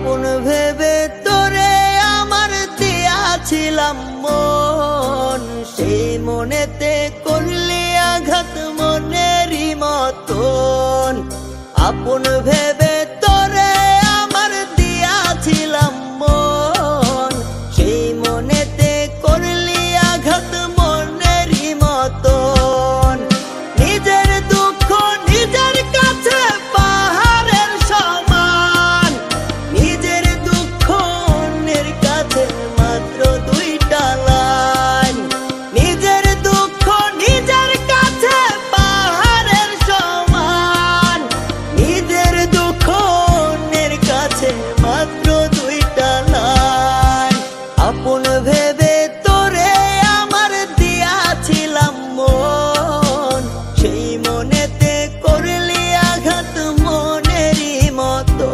আপন ভেবে তোরে আমার দিয়াছিলাম মন, সেই মনেতে করলি আঘাত মনেরই মতন। আপন ভেবে তোরে আমার দিয়াছিলাম মন, সেই মনেতে করলি আঘাত মনেরই মতন। নিজের দুঃখ নিজের কাছে পাহাড়ের সমান, নিজের দুঃখ অন্যের কাছে মাত্র দুইটা লাইন। নিজের দুঃখ নিজের কাছে পাহাড়ের সমান, নিজের দুঃখ অন্যের কাছে মাত্র দুইটা লাইন। আপন ভেবে তোরে আমার দিয়াছিলাম মন, সেই মনেতে করলি আঘাত মনেরই মতো।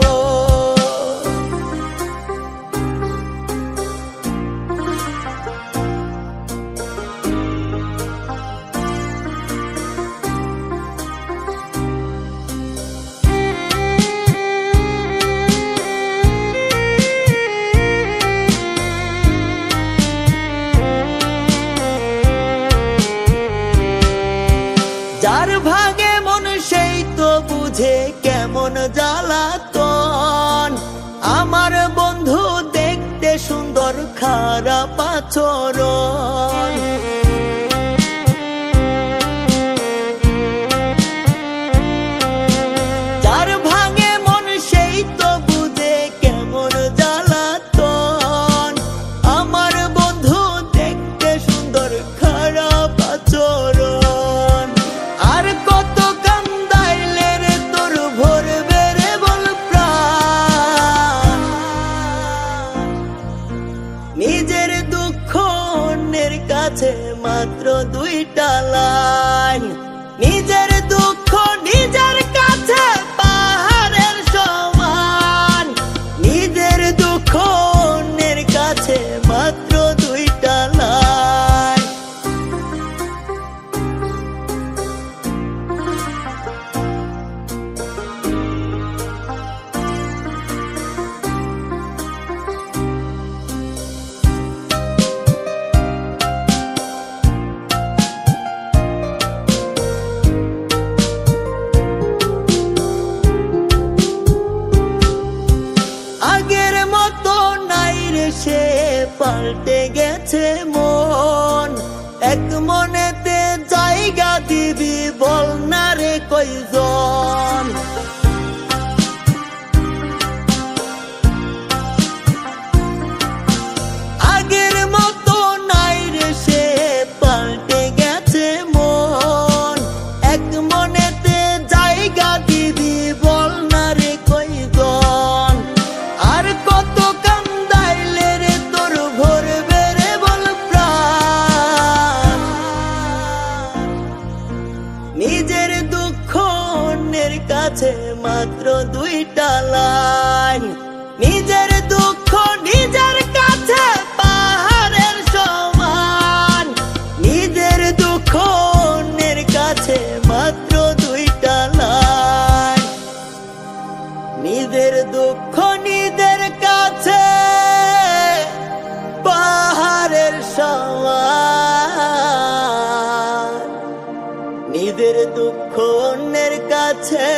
যার ভাগে মন সেই তো বুঝে কেমন জ্বালাতন। আমার বন্ধু দেখতে সুন্দর খারাপ আচরণ। যার ভাগে মন সেই তো বুঝে কেমন জ্বালাতন। আমার বন্ধু দেখতে সুন্দর খারাপ আচরণ। আর কত কান্দাইলে রে তোর ভরবে রে বল প্রাণ। নিজের দুঃখ অন্যের কাছে মাত্র দুইটা লাইন। নিজের দুঃখ নিজের কাছে পাহাড়ের সমান, নিজের দুঃখ অন্যের কাছে মাত্র দুইটা লাইন। আগের মতো নাই রে সে পাল্টে গেছে মন। এক মনেতে জায়গা দিবি বল না রে কয়জন। আগের মতো নাই রে সে পাল্টে গেছে মন। এক মনেতে জায়গা দিবি বল না রে কয়জন। আর কত কান্দাইলে রে তোর ভরবে রে বল প্রাণ। নিজের দুঃখ অন্যের কাছে মাত্র দুইটা লাইন। নিজের দুঃখ নিজের কাছে পাহাড়ের সমান, নিজের দুঃখ অন্যের কাছে মাত্র দুইটা লাইন। নিজের দুঃখ নিজের কাছে পাহাড়ের সমান, নিজের দুঃখ অন্যের কাছে